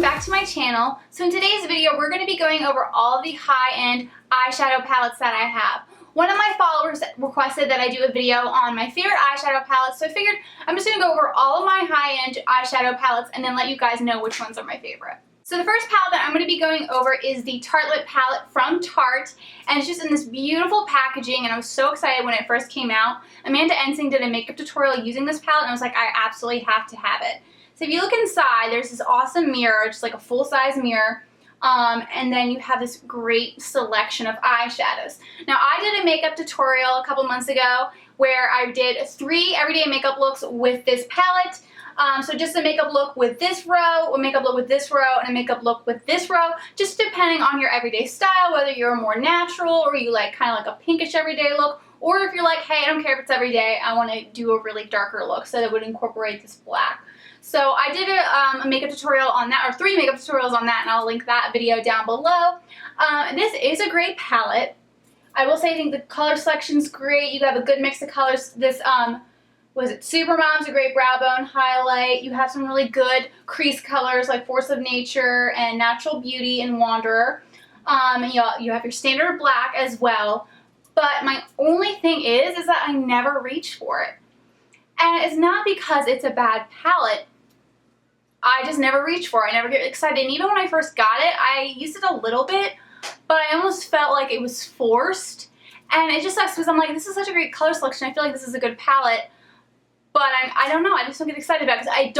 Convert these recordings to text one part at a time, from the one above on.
welcome back to my channel. So in today's video, we're going to be going over all of the high-end eyeshadow palettes that I have. One of my followers requested that I do a video on my favorite eyeshadow palettes, so I figured I'm just going to go over all of my high-end eyeshadow palettes and then let you guys know which ones are my favorite. So the first palette that I'm going to be going over is the Tartelette palette from Tarte, and it's just in this beautiful packaging, and I was so excited when it first came out. Amanda Ensing did a makeup tutorial using this palette, and I was like, I absolutely have to have it. So if you look inside, there's this awesome mirror, just like a full-size mirror, and then you have this great selection of eyeshadows. Now, I did a makeup tutorial a couple months ago where I did 3 everyday makeup looks with this palette. So just a makeup look with this row, a makeup look with this row, and a makeup look with this row, just depending on your everyday style, whether you're more natural or you like kind of like a pinkish everyday look, or if you're like, hey, I don't care if it's everyday, I want to do a really darker look so that would incorporate this black. So I did a makeup tutorial on that, or 3 makeup tutorials on that, and I'll link that video down below. This is a great palette. I will say I think the color selection's great. You have a good mix of colors. This, was it Supermom's a great brow bone highlight. You have some really good crease colors like Force of Nature and Natural Beauty and Wanderer. And you have your standard black as well. But my only thing is that I never reach for it. And it's not because it's a bad palette. I just never reach for it. I never get excited. And even when I first got it, I used it a little bit, but I almost felt like it was forced. And it just sucks because I'm like, this is such a great color selection. I feel like this is a good palette. But I don't know. I just don't get excited about it because I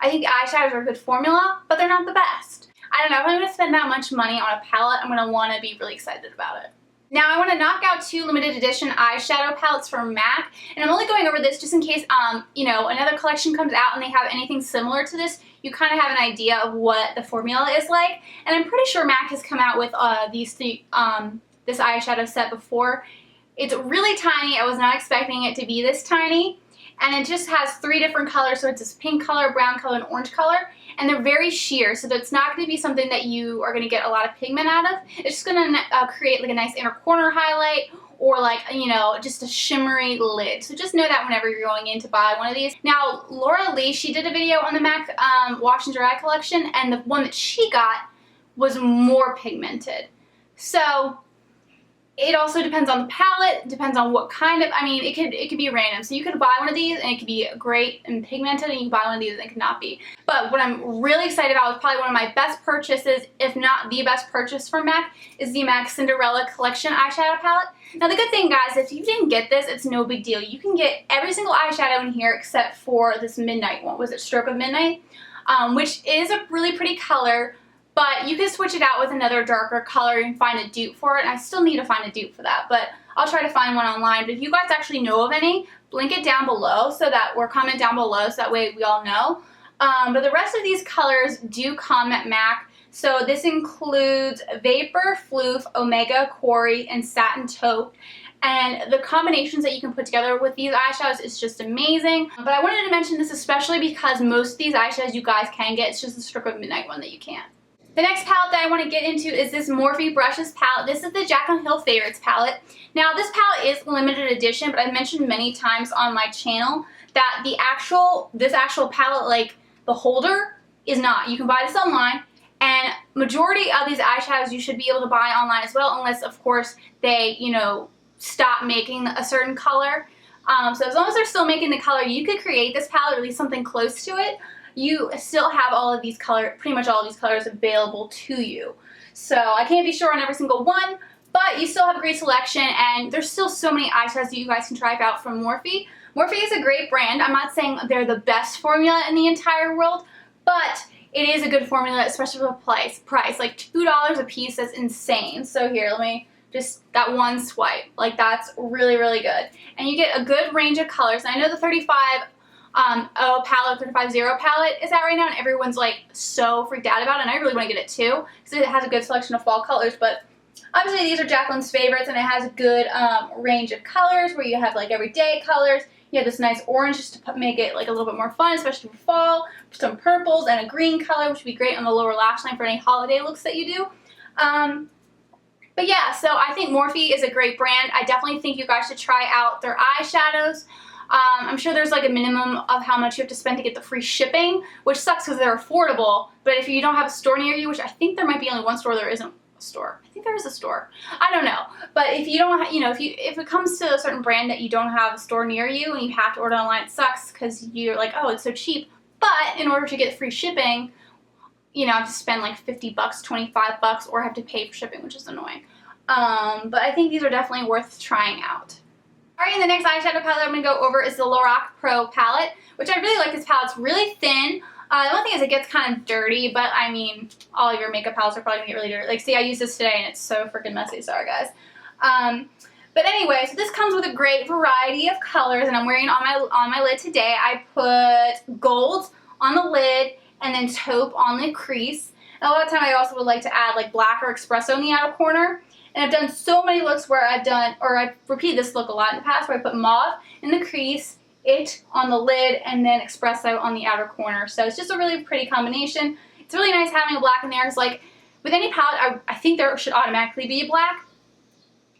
think eyeshadows are a good formula, but they're not the best. I don't know. If I'm going to spend that much money on a palette, I'm going to want to be really excited about it. Now I want to knock out 2 limited edition eyeshadow palettes from MAC, and I'm only going over this just in case, another collection comes out and they have anything similar to this. You kind of have an idea of what the formula is like, and I'm pretty sure MAC has come out with this eyeshadow set before. It's really tiny. I was not expecting it to be this tiny, and it just has 3 different colors, so it's this pink color, brown color, and orange color. And they're very sheer, so that's not going to be something that you are going to get a lot of pigment out of. It's just going to create like a nice inner corner highlight, or like, just a shimmery lid. So just know that whenever you're going in to buy one of these. Now, Laura Lee, she did a video on the MAC Wash and Dry collection, and the one that she got was more pigmented. So it also depends on the palette, depends on what kind of, it could be random. So you could buy one of these and it could be great and pigmented, and you can buy one of these and it could not be. But what I'm really excited about is probably one of my best purchases, if not the best purchase from MAC, is the MAC Cinderella Collection eyeshadow palette. Now the good thing, guys, if you didn't get this, it's no big deal. You can get every single eyeshadow in here except for this Midnight one. Was it Stroke of Midnight? Which is a really pretty color. But you can switch it out with another darker color and find a dupe for it. And I still need to find a dupe for that, but I'll try to find one online. But if you guys actually know of any, link it down below or comment down below so that way we all know. But the rest of these colors do come at MAC. So this includes Vapor, Floof, Omega, Quarry, and Satin Taupe. And the combinations that you can put together with these eyeshadows is just amazing. But I wanted to mention this especially because most of these eyeshadows you guys can get. It's just the Stroke of Midnight one that you can't. The next palette that I want to get into is this Morphe Brushes palette. This is the Jaclyn Hill Favorites palette. Now this palette is limited edition, but I've mentioned many times on my channel that this actual palette, like the holder, is not. You can buy this online, and majority of these eyeshadows you should be able to buy online as well, unless of course they, stop making a certain color. So as long as they're still making the color, you could create this palette or at least something close to it. You still have all of these pretty much all of these colors available to you. So I can't be sure on every single one, but you still have a great selection, and there's still so many eyeshadows that you guys can try out from Morphe. Morphe is a great brand. I'm not saying they're the best formula in the entire world, but it is a good formula, especially for the price. Like $2 a piece, that's insane. So here, let me just, that one swipe. Like that's really, really good. And you get a good range of colors. And I know the 35 palette, 35-0 palette is out right now, and everyone's like so freaked out about it, and I really want to get it too because it has a good selection of fall colors. But obviously these are Jaclyn's favorites, and it has a good range of colors where you have like everyday colors. You have this nice orange just to make it like a little bit more fun, especially for fall. Some purples and a green color, which would be great on the lower lash line for any holiday looks that you do. But yeah, so I think Morphe is a great brand. I definitely think you guys should try out their eyeshadows. I'm sure there's like a minimum of how much you have to spend to get the free shipping, which sucks because they're affordable. But if you don't have a store near you, which I think there might be only one store, there isn't a store. I think there is a store. I don't know. But if you don't, if it comes to a certain brand that you don't have a store near you and you have to order online, it sucks because you're like, oh, it's so cheap. But in order to get free shipping, I have to spend like $50, $25, or I have to pay for shipping, which is annoying. But I think these are definitely worth trying out. Alright, and the next eyeshadow palette I'm going to go over is the Lorac Pro palette, which I really like this palette. It's really thin. The one thing is it gets kind of dirty, but I mean, all your makeup palettes are probably going to get really dirty. Like, see, I used this today and it's so freaking messy. Sorry, guys. But anyway, so this comes with a great variety of colors, and I'm wearing it on my lid today. I put gold on the lid and then taupe on the crease. And a lot of time I also would like to add like black or espresso in the outer corner. And I've done so many looks where I've repeated this look a lot in the past, where I put mauve in the crease, it on the lid, and then espresso on the outer corner. So it's just a really pretty combination. It's really nice having a black in there. It's like, with any palette, I think there should automatically be a black,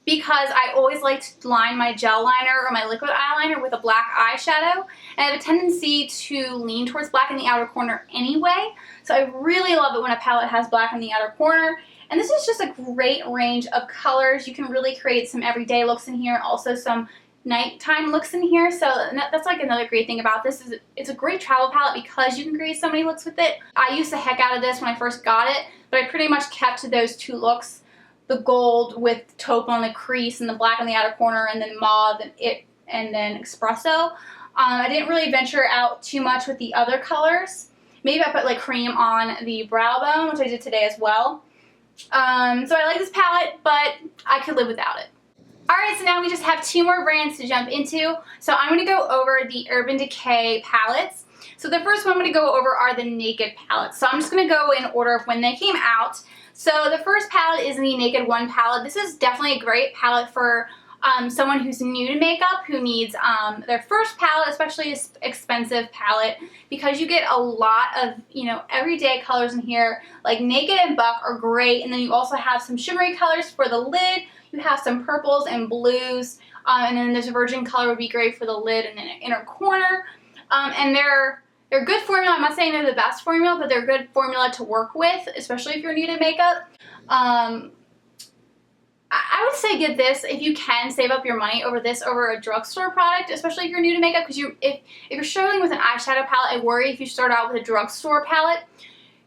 because I always like to line my gel liner or my liquid eyeliner with a black eyeshadow. And I have a tendency to lean towards black in the outer corner anyway. So I really love it when a palette has black in the outer corner. And this is just a great range of colors. You can really create some everyday looks in here and also some nighttime looks in here. So that's like another great thing about this, is it's a great travel palette because you can create so many looks with it. I used the heck out of this when I first got it, but I pretty much kept to those two looks. The gold with taupe on the crease and the black on the outer corner, and then mauve and then espresso. I didn't really venture out too much with the other colors. Maybe I put like cream on the brow bone, which I did today as well. So I like this palette, but I could live without it. Alright, so now we just have two more brands to jump into. So I'm going to go over the Urban Decay palettes. So the first one I'm going to go over are the Naked palettes. So I'm just going to go in order of when they came out. So the first palette is the Naked One palette. This is definitely a great palette for someone who's new to makeup, who needs their first palette, especially an expensive palette, because you get a lot of, everyday colors in here. Like Naked and Buck are great, and then you also have some shimmery colors for the lid. You have some purples and blues, and then this virgin color would be great for the lid and then an inner corner. And they're good formula. I'm not saying they're the best formula, but they're good formula to work with, especially if you're new to makeup. I would say get this if you can. Save up your money over a drugstore product, especially if you're new to makeup, because if you're struggling with an eyeshadow palette, I worry if you start out with a drugstore palette,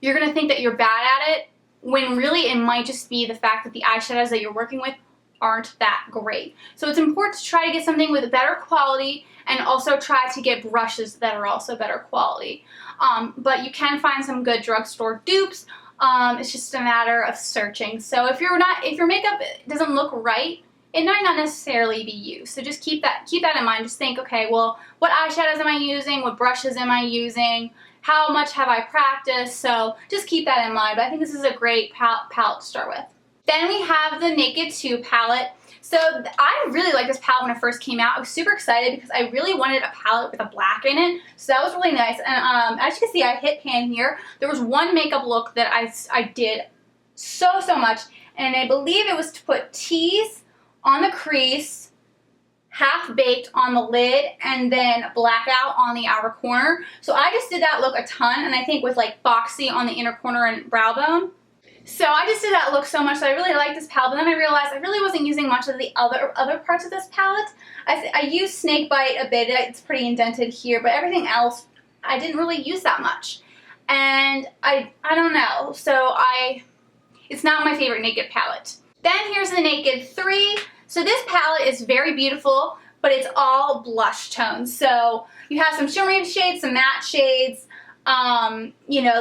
you're going to think that you're bad at it, when really it might just be the fact that the eyeshadows that you're working with aren't that great. So it's important to try to get something with better quality, and also try to get brushes that are also better quality. But you can find some good drugstore dupes. It's just a matter of searching. So if your makeup doesn't look right, it might not necessarily be you. So just keep that in mind. Just think, okay, well, what eyeshadows am I using? What brushes am I using? How much have I practiced? So just keep that in mind. But I think this is a great palette to start with. Then we have the Naked 2 palette. So I really liked this palette when it first came out. I was super excited because I really wanted a palette with a black in it. So that was really nice. And as you can see, I hit pan here. There was one makeup look that I did so much. And I believe it was to put tease on the crease, half baked on the lid, and then blackout on the outer corner. So I just did that look a ton, and I think with like boxy on the inner corner and brow bone. So I just did that look so much, so I really liked this palette, but then I realized I really wasn't using much of the other parts of this palette. I used Snakebite a bit. It's pretty indented here, but everything else I didn't really use that much. And I don't know, so it's not my favorite Naked palette. Then here's the Naked 3. So this palette is very beautiful, but it's all blush tones. So you have some shimmery shades, some matte shades,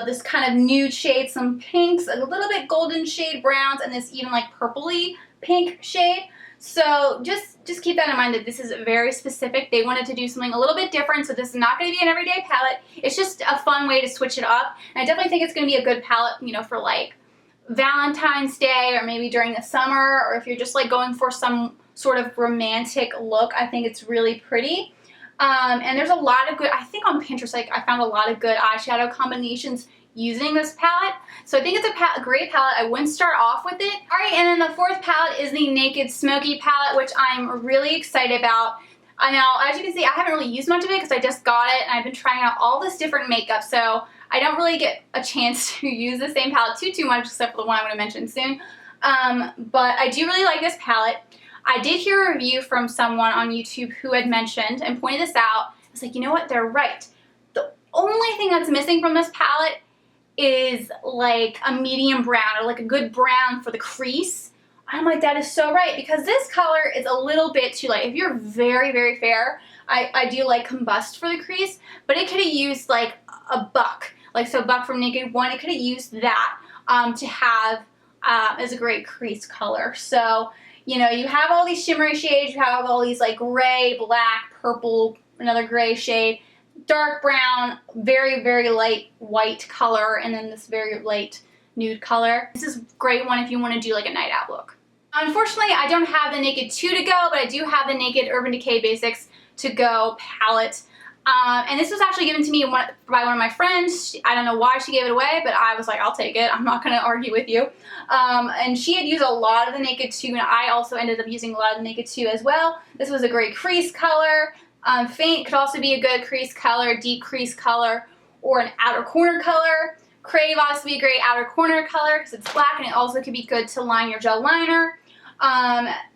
this kind of nude shade, some pinks, a little bit golden shade browns, and this even like purpley pink shade. So just keep that in mind that this is very specific. They wanted to do something a little bit different, so this is not going to be an everyday palette. It's just a fun way to switch it up. And I definitely think it's going to be a good palette, for like Valentine's Day, or maybe during the summer, or if you're just like going for some sort of romantic look. I think it's really pretty. And there's a lot of good, I think on Pinterest, I found a lot of good eyeshadow combinations using this palette. So I think it's a great palette. I wouldn't start off with it. Alright, and then the fourth palette is the Naked Smoky palette, which I'm really excited about. Now, as you can see, I haven't really used much of it because I just got it, and I've been trying out all this different makeup, so I don't really get a chance to use the same palette too much, except for the one I'm going to mention soon. But I do really like this palette. I did hear a review from someone on YouTube who had mentioned and pointed this out. I was like, you know what? They're right. The only thing that's missing from this palette is like a medium brown or like a good brown for the crease. I'm like, that is so right, because this color is a little bit too light. If you're very, very fair, I do like Combust for the crease, but it could have used like a Buck. Like, so Buck from Naked One, it could have used that to have as a great crease color. So, you know, you have all these shimmery shades, you have all these like gray, black, purple, another gray shade, dark brown, very, very light white color, and then this very light nude color. This is a great one if you want to do like a night out look. Unfortunately, I don't have the Naked 2 to go, but I do have the Naked Urban Decay Basics to go palette. And this was actually given to me by one of my friends. I don't know why she gave it away, but I was like, I'll take it. I'm not going to argue with you. And she had used a lot of the Naked 2, and I also ended up using a lot of the Naked 2 as well. This was a great crease color. Faint could also be a good crease color, deep crease color, or an outer corner color. Crave also be a great outer corner color because it's black, and it also could be good to line your gel liner.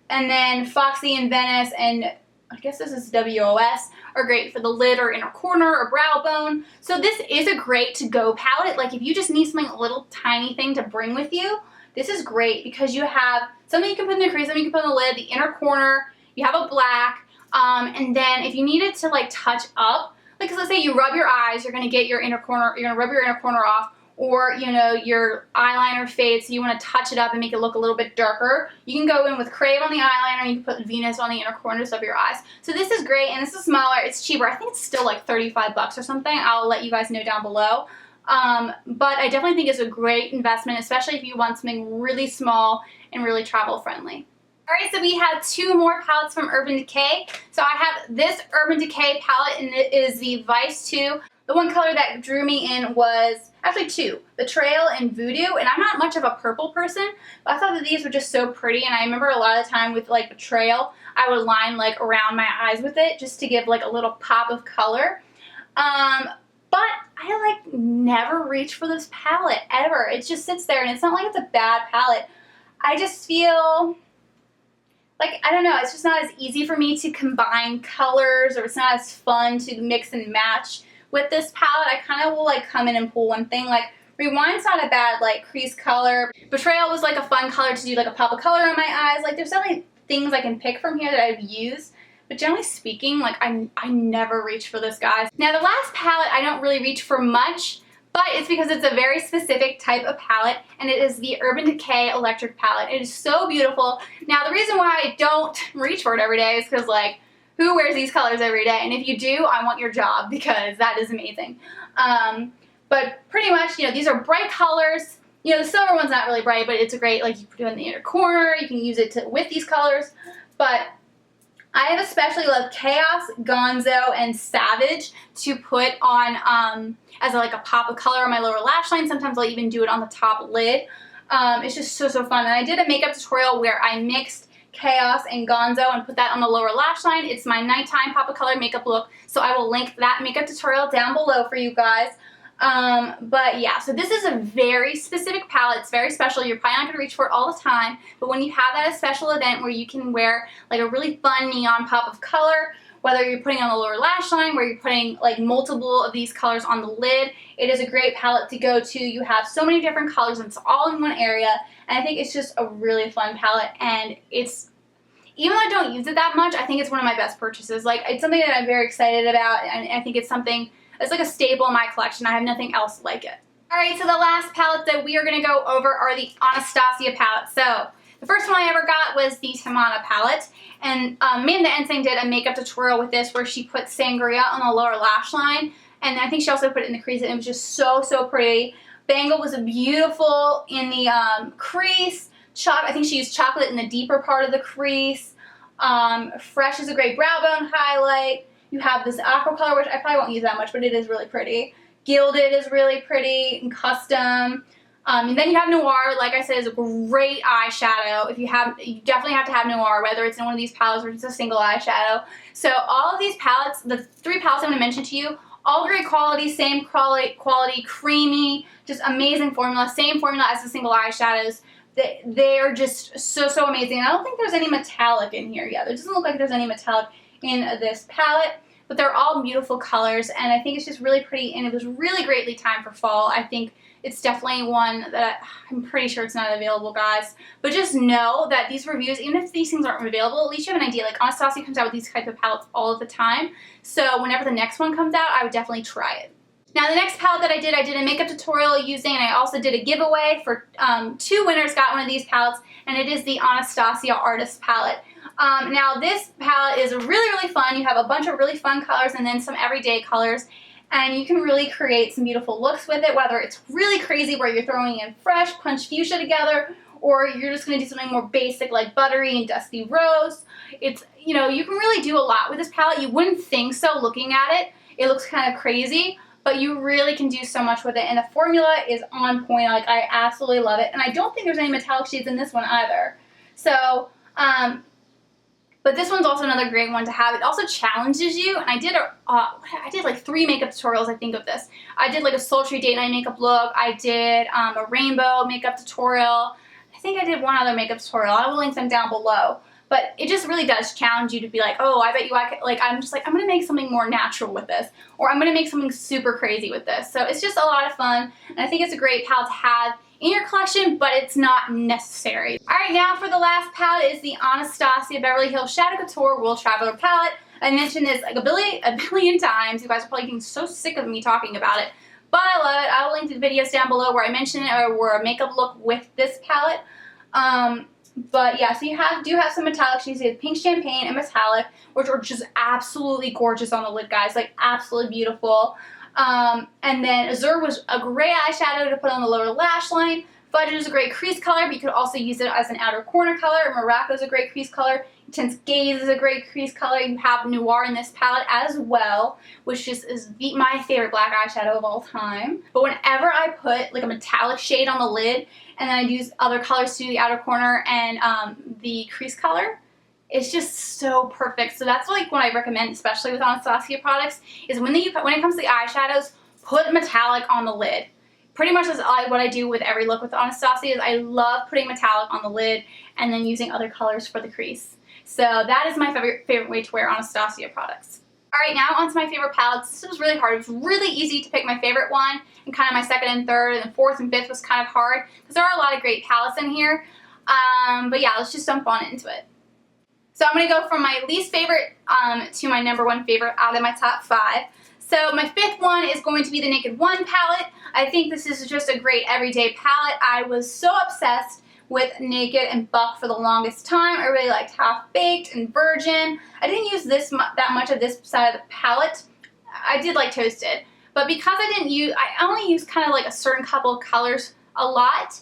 And then Foxy and Venice, and I guess this is WOS, are great for the lid or inner corner or brow bone. So this is a great to-go palette. Like, if you just need something, a little tiny thing to bring with you, this is great because you have something you can put in the crease, something you can put in the lid, the inner corner, you have a black, and then if you needed to like touch up, like, let's say you rub your eyes, you're gonna get your inner corner, you're gonna rub your inner corner off, or, you know, your eyeliner fades, so you want to touch it up and make it look a little bit darker. You can go in with Crave on the eyeliner, you can put Venus on the inner corners of your eyes. So this is great, and this is smaller, it's cheaper. I think it's still like 35 bucks or something. I'll let you guys know down below. But I definitely think it's a great investment, especially if you want something really small and really travel friendly. Alright, so we have two more palettes from Urban Decay. So I have this Urban Decay palette, and it is the Vice 2. The one color that drew me in was, actually two, Betrayal and Voodoo, and I'm not much of a purple person, but I thought that these were just so pretty, and I remember a lot of the time with like Betrayal, I would line like around my eyes with it just to give like a little pop of color. But I like never reach for this palette, ever. It just sits there, and it's not like it's a bad palette. I just feel like, I don't know, it's just not as easy for me to combine colors, or it's not as fun to mix and match. With this palette, I kind of will like come in and pull one thing. Like, Rewind's not a bad like crease color. Betrayal was like a fun color to do like a pop of color on my eyes. Like, there's definitely things I can pick from here that I've used. But generally speaking, like, I never reach for this, guys. Now, the last palette, I don't really reach for much, but it's because it's a very specific type of palette, and it is the Urban Decay Electric palette. It is so beautiful. Now, the reason why I don't reach for it every day is because, like, who wears these colors every day? And if you do, I want your job, because that is amazing. But pretty much, you know, these are bright colors. You know, the silver one's not really bright, but it's a great, like, you put it in the inner corner. You can use it with these colors. But I have especially loved Chaos, Gonzo, and Savage to put on as like a pop of color on my lower lash line. Sometimes I'll even do it on the top lid. It's just so fun. And I did a makeup tutorial where I mixed Chaos and Gonzo and put that on the lower lash line. It's my nighttime pop of color makeup look, so I will link that makeup tutorial down below for you guys. But yeah, so this is a very specific palette. It's very special. You're probably not going to reach for it all the time, but when you have that special event where you can wear like a really fun neon pop of color, whether you're putting on the lower lash line, where you're putting like multiple of these colors on the lid, it is a great palette to go to. You have so many different colors, and it's all in one area, and I think it's just a really fun palette, and it's, even though I don't use it that much, I think it's one of my best purchases. Like, it's something that I'm very excited about, and I think it's something that's like a staple in my collection. I have nothing else like it. Alright, so the last palette that we are going to go over are the Anastasia palettes. So, the first one I ever got was the Tamana palette, and Amanda Ensing did a makeup tutorial with this where she put Sangria on the lower lash line, and I think she also put it in the crease, and it was just so pretty. Bangle was beautiful in the crease. I think she used chocolate in the deeper part of the crease. Fresh is a great brow bone highlight. You have this aqua color, which I probably won't use that much, but it is really pretty. Gilded is really pretty and custom. And then you have Noir, like I said, is a great eyeshadow. You definitely have to have Noir, whether it's in one of these palettes or it's a single eyeshadow. So all of these palettes, the 3 palettes I'm going to mention to you, all great quality, same quality, creamy, just amazing formula, same formula as the single eyeshadows. They are just so amazing. And I don't think there's any metallic in here yet. It doesn't look like there's any metallic in this palette, but they're all beautiful colors, and I think it's just really pretty, and it was really greatly timed for fall. I think it's definitely one that I'm pretty sure it's not available, guys. But just know that these reviews, even if these things aren't available, at least you have an idea. Like, Anastasia comes out with these type of palettes all of the time. So whenever the next one comes out, I would definitely try it. Now, the next palette that I did a makeup tutorial using, and I also did a giveaway for 2 winners got one of these palettes, and it is the Anastasia Artist Palette. Now, this palette is really fun. You have a bunch of really fun colors and then some everyday colors. And you can really create some beautiful looks with it, whether it's really crazy where you're throwing in fresh punch fuchsia together, or you're just going to do something more basic like buttery and dusty rose. It's, you know, you can really do a lot with this palette. You wouldn't think so looking at it. It looks kind of crazy, but you really can do so much with it. And the formula is on point. Like, I absolutely love it. And I don't think there's any metallic shades in this one either. So, but this one's also another great one to have. It also challenges you, and I did like 3 makeup tutorials, I think, of this. I did like a sultry date night makeup look. I did a rainbow makeup tutorial. I think I did one other makeup tutorial. I will link them down below. But it just really does challenge you to be like, oh, I bet you I could, like, I'm just like, I'm going to make something more natural with this. Or I'm going to make something super crazy with this. So it's just a lot of fun, and I think it's a great palette to have in your collection, but it's not necessary. Alright, now for the last palette is the Anastasia Beverly Hills Shadow Couture World Traveler Palette. I mentioned this like a billion times. You guys are probably getting so sick of me talking about it, but I love it. I will link to the videos down below where I mention it, or a makeup look with this palette. But yeah, so you do have some metallic shades. You have pink champagne and metallic, which are just absolutely gorgeous on the lid, guys. Like, absolutely beautiful. And then Azure was a great eyeshadow to put on the lower lash line. Fudge is a great crease color, but you could also use it as an outer corner color. Morocco is a great crease color. Intense Gaze is a great crease color. You have Noir in this palette as well, which just is my favorite black eyeshadow of all time. But whenever I put like a metallic shade on the lid, and then I use other colors to do the outer corner and the crease color, it's just so perfect. So that's like what I recommend, especially with Anastasia products, is when it comes to the eyeshadows, put metallic on the lid. Pretty much that's what I do with every look with Anastasia. Is I love putting metallic on the lid and then using other colors for the crease. So that is my favorite way to wear Anastasia products. Alright, now onto my favorite palettes. This was really hard. It was really easy to pick my favorite one, and kind of my second and third, and the fourth and fifth was kind of hard because there are a lot of great palettes in here. But yeah, let's just jump on into it. So I'm going to go from my least favorite to my number 1 favorite out of my top 5. So my 5th one is going to be the Naked One palette. I think this is just a great everyday palette. I was so obsessed with Naked and Buck for the longest time. I really liked Half Baked and Virgin. I didn't use that much of this side of the palette. I did like Toasted. But because I only use kind of like a certain couple of colors a lot.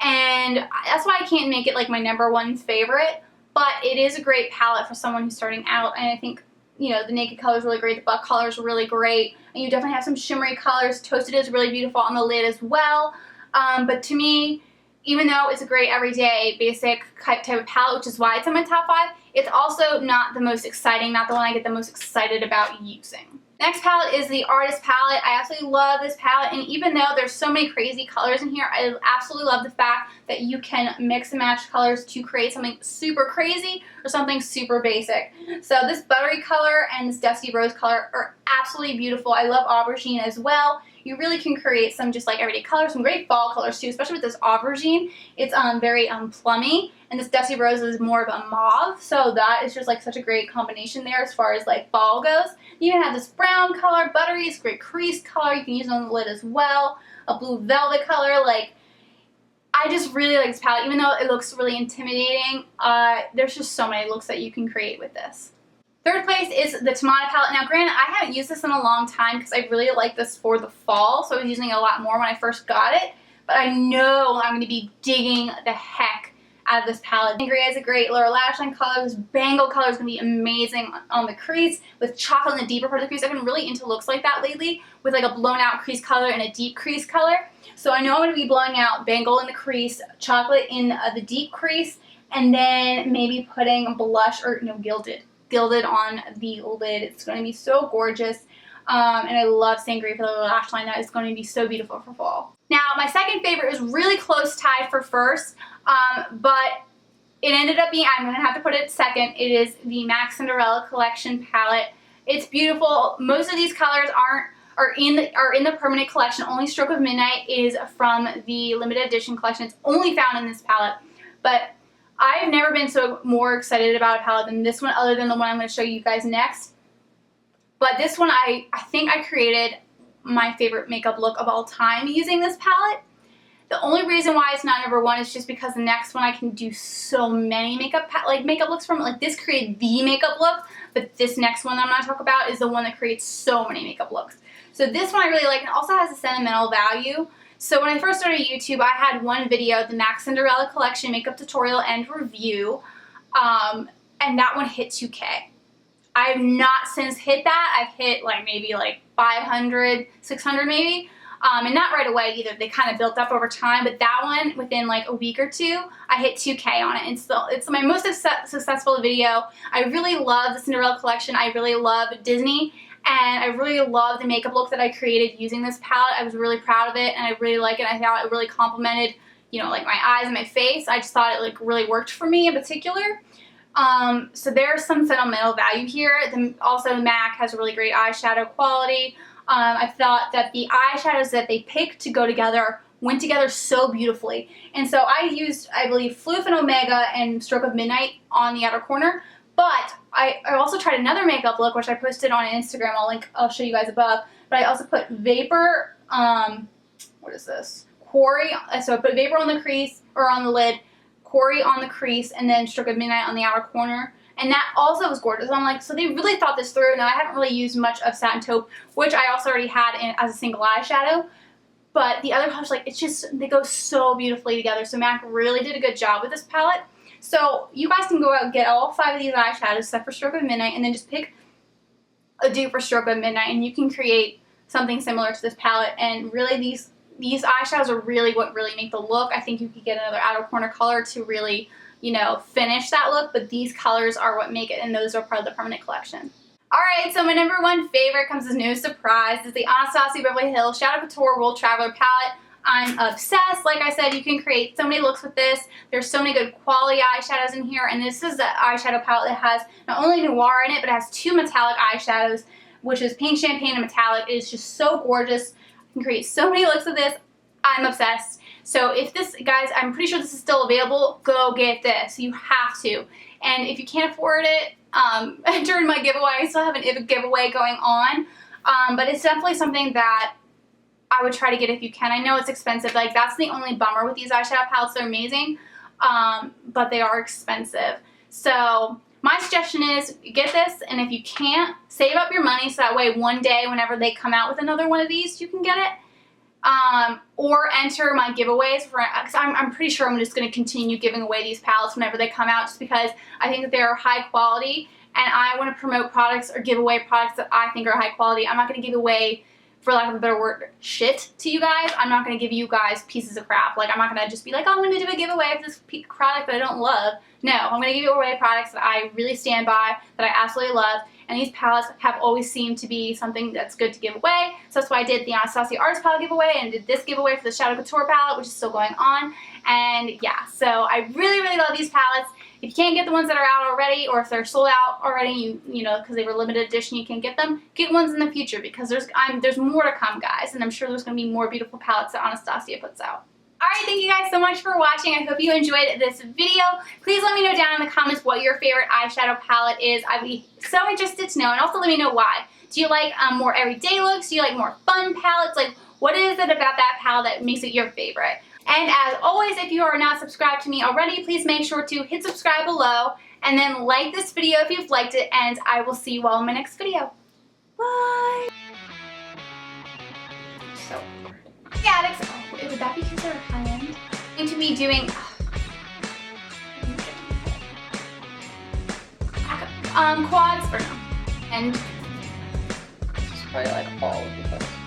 And that's why I can't make it like my number 1 favorite. But it is a great palette for someone who's starting out, and I think, you know, the Naked color is really great, the Buck color is really great, and you definitely have some shimmery colors. Toasted is really beautiful on the lid as well. But to me, even though it's a great everyday basic type of palette, which is why it's in my top 5, it's also not the most exciting, not the one I get the most excited about using. Next palette is the Artist palette. I absolutely love this palette, and even though there's so many crazy colors in here, I absolutely love the fact that you can mix and match colors to create something super crazy or something super basic. So this buttery color and this dusty rose color are absolutely beautiful. I love aubergine as well. You really can create some just like everyday colors, some great fall colors too, especially with this aubergine. It's very plummy, and this dusty rose is more of a mauve, so that is just like such a great combination there as far as like fall goes. You even have this brown color, buttery, it's great crease color. You can use it on the lid as well. A blue velvet color. Like, I just really like this palette, even though it looks really intimidating. There's just so many looks that you can create with this. Third place is the Tomato palette. Now, granted, I haven't used this in a long time because I really like this for the fall, so I was using it a lot more when I first got it. But I know I'm going to be digging the heck out of this palette. Sangria is a great lower lash line color. This bangle color is going to be amazing on the crease with chocolate in the deeper part of the crease. I've been really into looks like that lately with like a blown out crease color and a deep crease color. So I know I'm going to be blowing out bangle in the crease, chocolate in the deep crease, and then maybe putting blush or gilded on the lid. It's going to be so gorgeous. And I love Sangria for the lash line. That is going to be so beautiful for fall. Now, my second favorite is really close tied for first, but it ended up being, I'm going to have to put it second. It is the MAC Cinderella Collection palette. It's beautiful. Most of these colors are in the permanent collection. Only Stroke of Midnight is from the limited edition collection. It's only found in this palette, but I've never been so more excited about a palette than this one, other than the one I'm going to show you guys next. But this one, I think I created my favorite makeup look of all time using this palette. The only reason why it's not number one is just because the next one I can do so many makeup looks from. Like this created the makeup look, but this next one that I'm going to talk about is the one that creates so many makeup looks. So this one I really like, and also has a sentimental value. So when I first started YouTube, I had one video, the MAC Cinderella Collection makeup tutorial and review, and that one hit 2K. I have not since hit that. I've hit like maybe like 500, 600 maybe, and not right away either. They kind of built up over time, but that one within like a week or two, I hit 2K on it, and so it's my most successful video. I really love the Cinderella Collection. I really love Disney, and I really love the makeup look that I created using this palette. I was really proud of it, and I really like it. I thought it really complemented, like my eyes and my face. I just thought it like really worked for me in particular. So there's some sentimental value here. Also, MAC has a really great eyeshadow quality. I thought that the eyeshadows that they picked to go together went together so beautifully. And so I used, I believe, Floof and Omega and Stroke of Midnight on the outer corner. But I also tried another makeup look, which I posted on Instagram. I'll show you guys above. But I also put Vapor, what is this? Quarry. So I put Vapor on the crease, or on the lid, Quarry on the crease, and then Stroke of Midnight on the outer corner. And that also was gorgeous. I'm like, so they really thought this through. Now, I haven't really used much of Satin Taupe, which I also already had as a single eyeshadow. But the other colors, like, it's just, they go so beautifully together. So MAC really did a good job with this palette. So you guys can go out and get all 5 of these eyeshadows except for Stroke of Midnight, and then just pick a dupe for Stroke of Midnight, and you can create something similar to this palette. And really, these eyeshadows are really what really make the look. I think you could get another outer corner color to really, finish that look, but these colors are what make it, and those are part of the permanent collection. Alright, so my number one favorite comes as no surprise. It's the Anastasia Beverly Hills Shadow Couture World Traveler palette. I'm obsessed. Like I said, you can create so many looks with this. There's so many good quality eyeshadows in here, and this is the eyeshadow palette that has not only noir in it, but it has 2 metallic eyeshadows, which is Pink Champagne and Metallic. It is just so gorgeous. You can create so many looks with this. I'm obsessed. So if this, guys, I'm pretty sure this is still available, go get this. You have to. And if you can't afford it, during my giveaway, I still have a giveaway going on. But it's definitely something that I would try to get if you can. I know it's expensive. Like, that's the only bummer with these eyeshadow palettes. They're amazing, but they are expensive. So my suggestion is get this, and if you can't, save up your money so that way one day whenever they come out with another one of these, you can get it. Or enter my giveaways because I'm pretty sure I'm just going to continue giving away these palettes whenever they come out, just because I think that they're high quality, and I want to promote products or give away products that I think are high quality. I'm not going to give away, for lack of a better word, shit to you guys. I'm not going to give you guys pieces of crap. Like, I'm not going to just be like, oh, I'm going to do a giveaway of this product that I don't love. No, I'm going to give you away products that I really stand by, that I absolutely love. And these palettes have always seemed to be something that's good to give away. So that's why I did the Anastasia Artist palette giveaway and did this giveaway for the Shadow Couture palette, which is still going on. And yeah, so I really, really love these palettes. If you can't get the ones that are out already, or if they're sold out already, you know, because they were limited edition, you can't get them, get ones in the future, because there's more to come, guys. And I'm sure there's going to be more beautiful palettes that Anastasia puts out. Alright, thank you guys so much for watching. I hope you enjoyed this video. Please let me know down in the comments what your favorite eyeshadow palette is. I'd be so interested to know, and also let me know why. Do you like more everyday looks? Do you like more fun palettes? Like, what is it about that palette that makes it your favorite? And as always, if you are not subscribed to me already, please make sure to hit subscribe below, and then like this video if you've liked it, and I will see you all in my next video. Bye! So, yeah, would that be considered high-end? Going to be doing quads, or no, and it's probably like all of the quads.